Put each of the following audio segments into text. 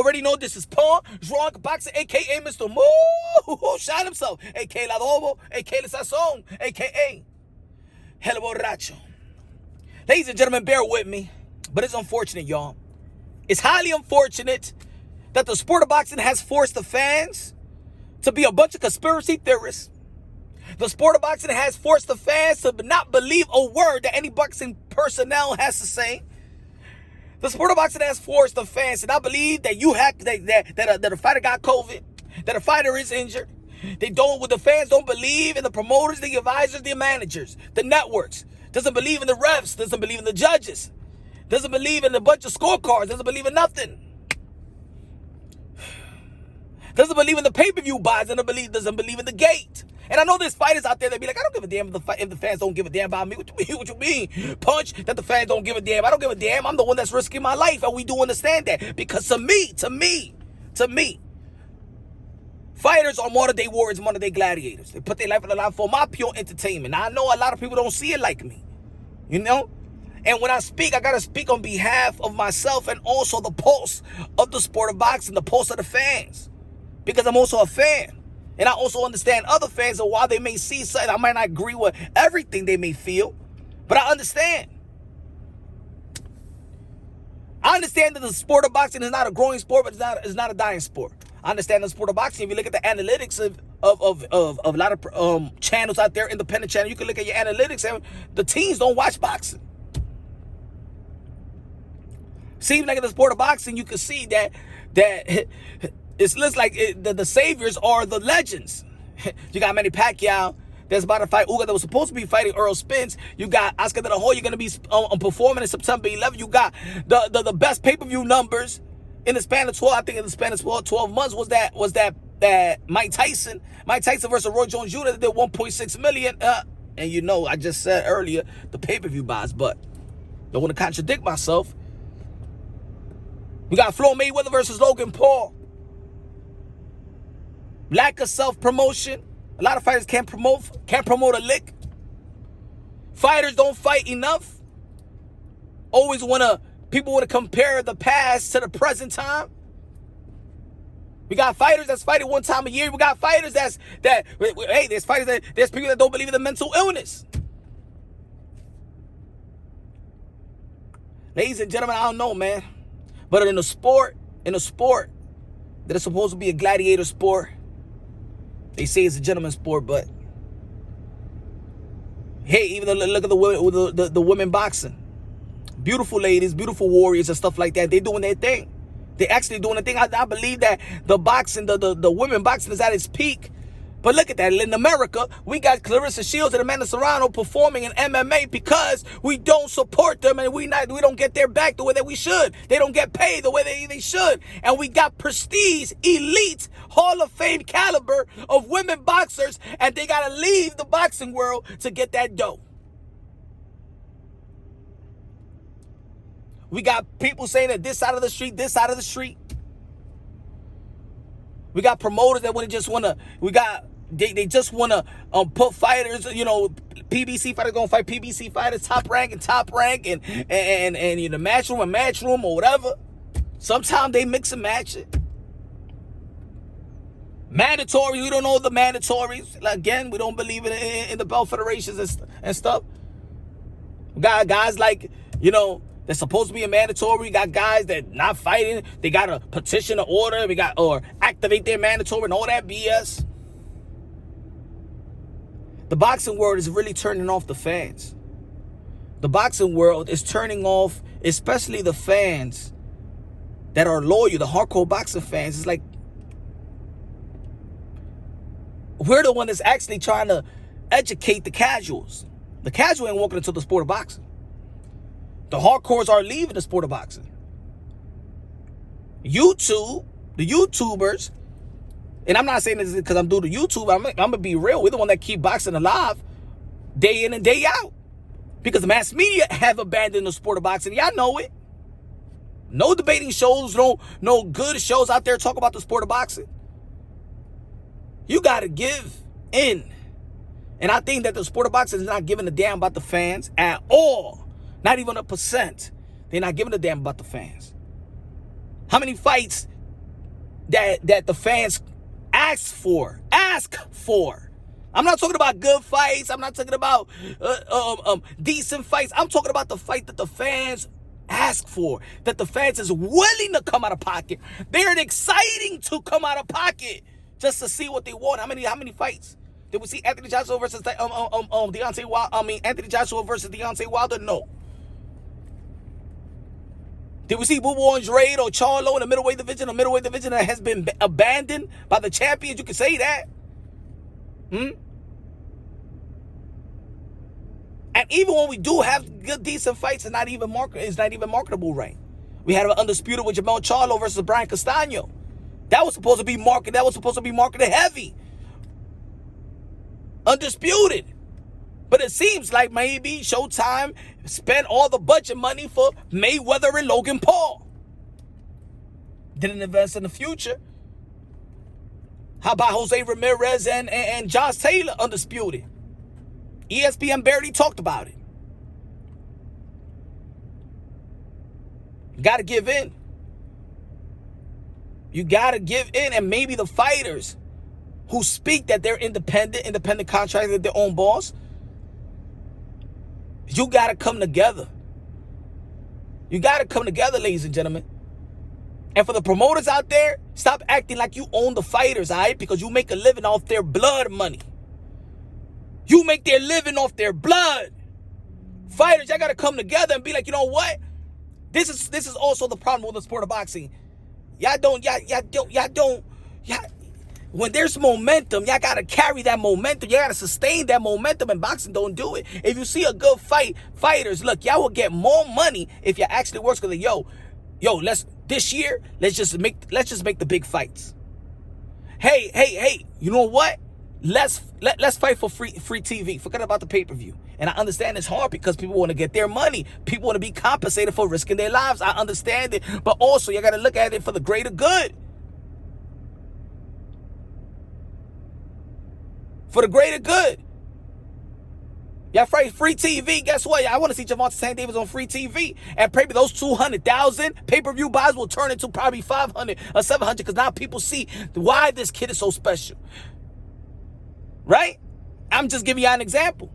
already know this is Paul, Drunk Boxer, a.k.a. Mr. Moo, shot himself, a.k.a. La Dobo, a.k.a. La Sazon, a.k.a. El Borracho. Ladies and gentlemen, bear with me, but it's unfortunate, y'all. It's highly unfortunate that the sport of boxing has forced the fans to be a bunch of conspiracy theorists. The sport of boxing has forced the fans to not believe a word that any boxing personnel has to say. The sport of boxing has forced the fans to not believe that that a fighter got COVID, that a fighter is injured. The fans don't believe in the promoters, the advisors, the managers, the networks. Doesn't believe in the refs, doesn't believe in the judges, doesn't believe in a bunch of scorecards, doesn't believe in nothing. Doesn't believe in the pay-per-view buys, doesn't believe in the gate. And I know there's fighters out there that be like, I don't give a damn if the fans don't give a damn about me. What you mean? Punch, that the fans don't give a damn. I don't give a damn. I'm the one that's risking my life, and we do understand that. Because to me, fighters are modern-day warriors, modern-day gladiators. They put their life on the line for my pure entertainment. Now, I know a lot of people don't see it like me, you know? And when I speak, I got to speak on behalf of myself and also the pulse of the sport of boxing, the pulse of the fans. Because I'm also a fan. And I also understand other fans, and while they may see something, I might not agree with everything they may feel, but I understand. I understand that the sport of boxing is not a growing sport, but it's not a dying sport. I understand the sport of boxing. If you look at the analytics of a lot of channels out there, independent channels, you can look at your analytics, and the teens don't watch boxing. Seems like in the sport of boxing, you can see that it looks like the saviors are the legends. You got Manny Pacquiao that's about to fight Uga, that was supposed to be fighting Earl Spence. You got Oscar De La Hoya, you're going to be performing in September 11th. You got the best pay-per-view numbers in the span of 12, I think in the span of 12 months was that Mike Tyson versus Roy Jones Jr. that did 1.6 million. And you know, I just said earlier, the pay-per-view buys, but don't want to contradict myself. We got Floyd Mayweather versus Logan Paul. Lack of self-promotion. A lot of fighters can't promote a lick. Fighters don't fight enough. People want to compare the past to the present time. We got fighters that's fighting one time a year. We got fighters there's people that don't believe in the mental illness. Ladies and gentlemen, I don't know, man. But in a sport that is supposed to be a gladiator sport, they say it's a gentleman's sport, but hey, even look at the women boxing. Beautiful ladies, beautiful warriors and stuff like that. They're doing their thing. They're actually doing their thing. I believe that the boxing, the women boxing is at its peak. But look at that. In America, we got Clarissa Shields and Amanda Serrano performing in MMA because we don't support them and we don't get their back the way that we should. They don't get paid the way they should. And we got prestige, elite, Hall of Fame caliber of women boxers, and they got to leave the boxing world to get that dough. We got people saying that this side of the street. We got promoters that they just want to put fighters, you know, PBC fighters going to fight PBC fighters, top rank, and you know, match room or whatever. Sometimes they mix and match it. Mandatory, we don't know the mandatories. Again, we don't believe in the belt federations and stuff. We got guys like, you know, they're supposed to be a mandatory. We got guys that not fighting. They got to petition an order. Or activate their mandatory and all that BS. The boxing world is really turning off the fans. The boxing world is turning off, especially the fans that are loyal, the hardcore boxing fans. It's like, we're the one that's actually trying to educate the casuals. The casual ain't walking into the sport of boxing. The hardcores are leaving the sport of boxing. YouTube, the YouTubers, and I'm not saying this because I'm doing the YouTube. I'm going to be real. We're the one that keep boxing alive day in and day out. Because the mass media have abandoned the sport of boxing. Y'all know it. No debating shows, no good shows out there talk about the sport of boxing. You got to give in. And I think that the sport of boxing is not giving a damn about the fans at all. Not even 1%. They're not giving a damn about the fans. How many fights that the fans ask for. I'm not talking about good fights. I'm not talking about decent fights. I'm talking about the fight that the fans ask for, that the fans is willing to come out of pocket. They're exciting to come out of pocket just to see what they want. How many fights did we see? Anthony Joshua versus Deontay Wilder? Anthony Joshua versus Deontay Wilder? No. Did we see Boo Andrade or Charlo in the middleweight division? A middleweight division that has been abandoned by the champions. You can say that. And even when we do have good, decent fights, it's not even marketable, right? We had an undisputed with Jamel Charlo versus Brian Castano. That was supposed to be marketed heavy. Undisputed. But it seems like maybe Showtime spent all the budget money for Mayweather and Logan Paul. Didn't invest in the future. How about Jose Ramirez and Josh Taylor? Undisputed. ESPN barely talked about it. You got to give in. You got to give in. And maybe the fighters who speak that they're independent contractors, their own boss, you got to come together. You got to come together, ladies and gentlemen. And for the promoters out there, stop acting like you own the fighters, all right? Because you make a living off their blood money. You make their living off their blood. Fighters, y'all got to come together and be like, you know what? This is also the problem with the sport of boxing. When there's momentum, y'all got to carry that momentum. You got to sustain that momentum, and boxing don't do it. If you see a good fighters, look, y'all will get more money if you actually work with it. This year, let's just make the big fights. Hey, you know what? Let's fight for free TV. Forget about the pay-per-view. And I understand it's hard because people want to get their money. People want to be compensated for risking their lives. I understand it. But also, you got to look at it for the greater good. For the greater good. Y'all fight free TV. Guess what? I want to see Gervonta St. Davis on free TV. And maybe those 200,000 pay-per-view buys will turn into probably 500 or 700 because now people see why this kid is so special. Right? I'm just giving you an example.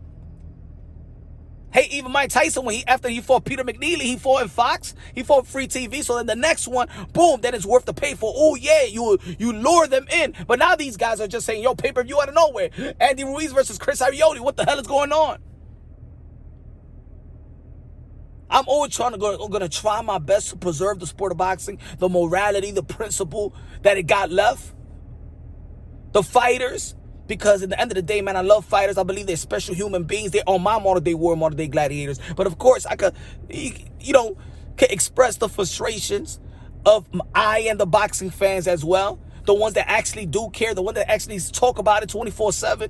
Hey, even Mike Tyson, after he fought Peter McNeely, he fought in Fox, he fought free TV. So then the next one, boom, then it's worth the pay for. Oh yeah, you lure them in. But now these guys are just saying, yo, pay-per-view out of nowhere. Andy Ruiz versus Chris Arioti. What the hell is going on? I'm always going to try my best to preserve the sport of boxing, the morality, the principle that it got left, the fighters. Because at the end of the day, man, I love fighters. I believe they're special human beings. They're on my model day war, model day gladiators. But of course, I could, can express the frustrations of I and the boxing fans as well. The ones that actually do care. The ones that actually talk about it 24/7.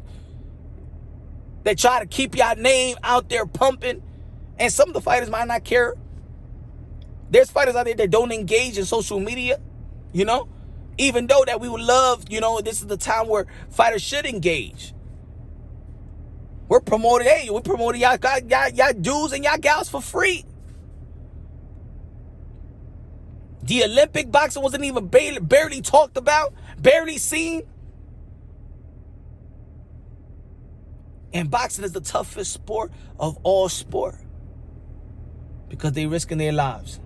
They try to keep your name out there pumping. And some of the fighters might not care. There's fighters out there that don't engage in social media, Even though that we would love, this is the time where fighters should engage. We're promoting y'all dudes and y'all gals for free. The Olympic boxing wasn't even barely talked about, barely seen. And boxing is the toughest sport of all sport because they're risking their lives.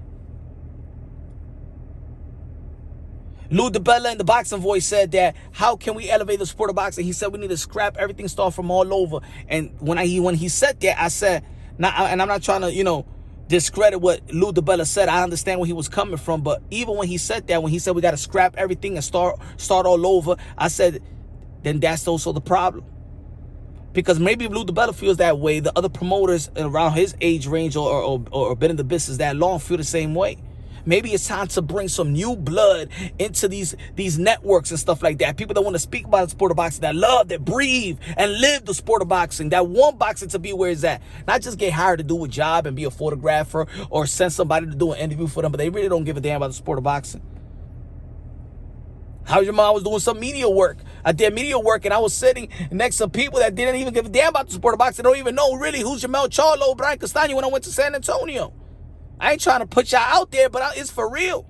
Lou DiBella in the Boxing Voice said that, how can we elevate the sport of boxing? He said we need to scrap everything, start from all over. And when he said that, I said, and I'm not trying to, discredit what Lou DiBella said. I understand where he was coming from. But even when he said that, when he said we got to scrap everything and start all over, I said, then that's also the problem. Because maybe Lou DiBella feels that way. The other promoters around his age range or been in the business that long feel the same way. Maybe it's time to bring some new blood into these networks and stuff like that. People that want to speak about the sport of boxing, that love, that breathe and live the sport of boxing, that want boxing to be where it's at. Not just get hired to do a job and be a photographer or send somebody to do an interview for them, but they really don't give a damn about the sport of boxing. How's your mom? I was doing some media work. I did media work and I was sitting next to people that didn't even give a damn about the sport of boxing. They don't even know really who's Jamel Charlo, Brian Castano when I went to San Antonio. I ain't trying to put y'all out there, but it's for real.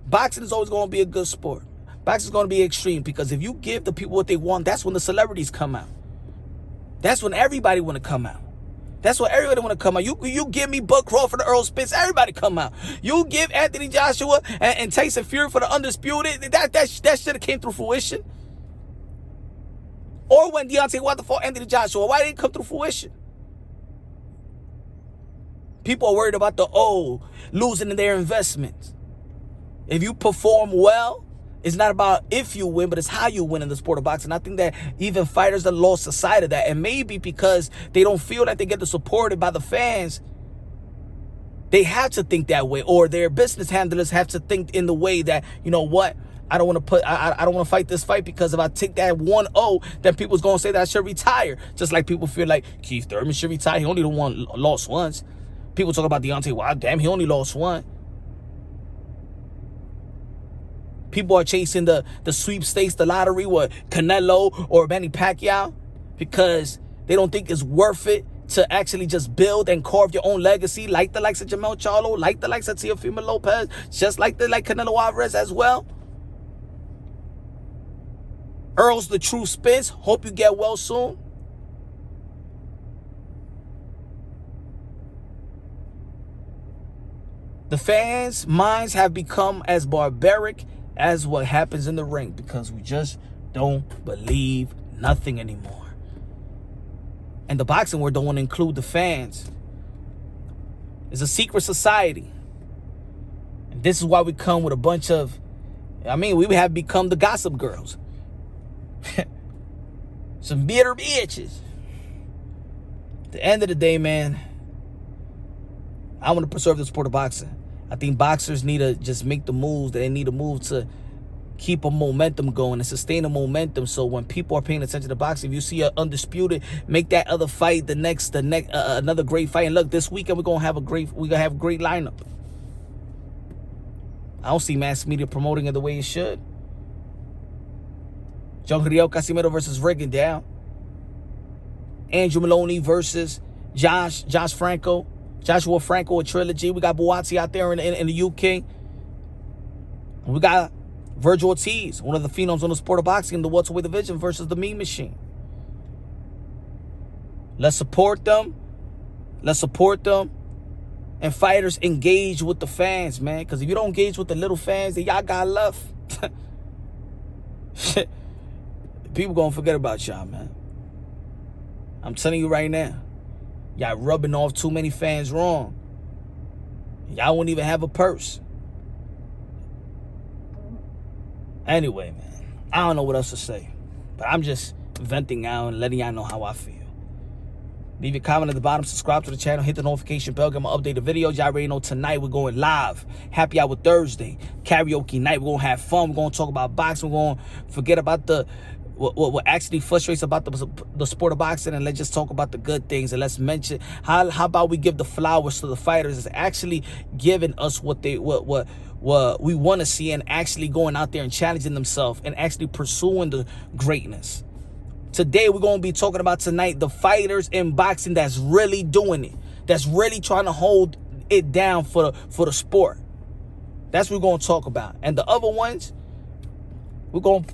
boxing is always going to be a good sport. Boxing is going to be extreme because if you give the people what they want, that's when the celebrities come out. That's when everybody want to come out. That's when everybody want to come out. You give me Bud Crawford, Earl Spence, everybody come out. You give Anthony Joshua and Tyson Fury for the undisputed, that should have came through fruition. Or when Deontay Wilder fought Anthony Joshua, why didn't it come through fruition? People are worried about losing in their investments. If you perform well, it's not about if you win, but it's how you win in the sport of boxing. I think that even fighters that lost sight of that, and maybe because they don't feel like they get supported by the fans, they have to think that way, or their business handlers have to think in the way that, you know what, I don't want to fight this fight because if I take that 1-0, then people's gonna say that I should retire. Just like people feel like Keith Thurman should retire. He only lost once. People talk about Deontay Wilder. Damn, he only lost one. People are chasing the sweepstakes, the lottery with Canelo or Manny Pacquiao because they don't think it's worth it to actually just build and carve your own legacy, like the likes of Jamel Charlo, like the likes of Teofimo Lopez, just like Canelo Alvarez as well. Earl's the true Spence. Hope you get well soon. The fans' minds have become as barbaric as what happens in the ring because we just don't believe nothing anymore. And the boxing world don't want to include the fans. It's a secret society. And this is why we come with a bunch of, we have become the gossip girls. Some bitter bitches. At the end of the day, man, I want to preserve the sport of boxing. I think boxers need to just make the moves that they need to move to keep a momentum going and sustain a momentum. So when people are paying attention to boxing, if you see an undisputed, make that other fight the next another great fight. And look, this weekend we're gonna have a great lineup. I don't see mass media promoting it the way it should. John Riel Casimiro versus Riggin down. Andrew Maloney versus Joshua Franco, a trilogy. We got Buatsi out there in the UK. We got Virgil Ortiz, one of the phenoms on the sport of boxing in the welterweight division versus the Mean Machine. Let's support them. And fighters engage with the fans, man. Because if you don't engage with the little fans, then y'all got left. People gonna forget about y'all, man. I'm telling you right now. Y'all rubbing off too many fans wrong. Y'all won't even have a purse. Anyway, man, I don't know what else to say. But I'm just venting out and letting y'all know how I feel. Leave your comment at the bottom. Subscribe to the channel. Hit the notification bell. Get my updated videos. Y'all already know tonight we're going live. Happy Hour Thursday. Karaoke night. We're going to have fun. We're going to talk about boxing. We're going to forget about what actually frustrates about the sport of boxing, and let's just talk about the good things. And let's mention how about we give the flowers to the fighters that's actually giving us what we want to see, and actually going out there and challenging themselves and actually pursuing the greatness. Today we're going to be talking about tonight the fighters in boxing that's really doing it, that's really trying to hold it down for the sport. That's what we're going to talk about. And the other ones, we're going to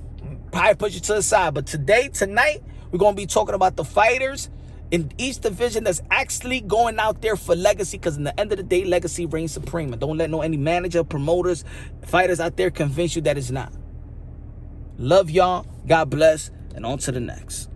probably push it to the side. But tonight, we're going to be talking about the fighters in each division that's actually going out there for legacy, because in the end of the day, legacy reigns supreme. And don't let any manager, promoters, fighters out there convince you that it's not. Love y'all. God bless. And on to the next.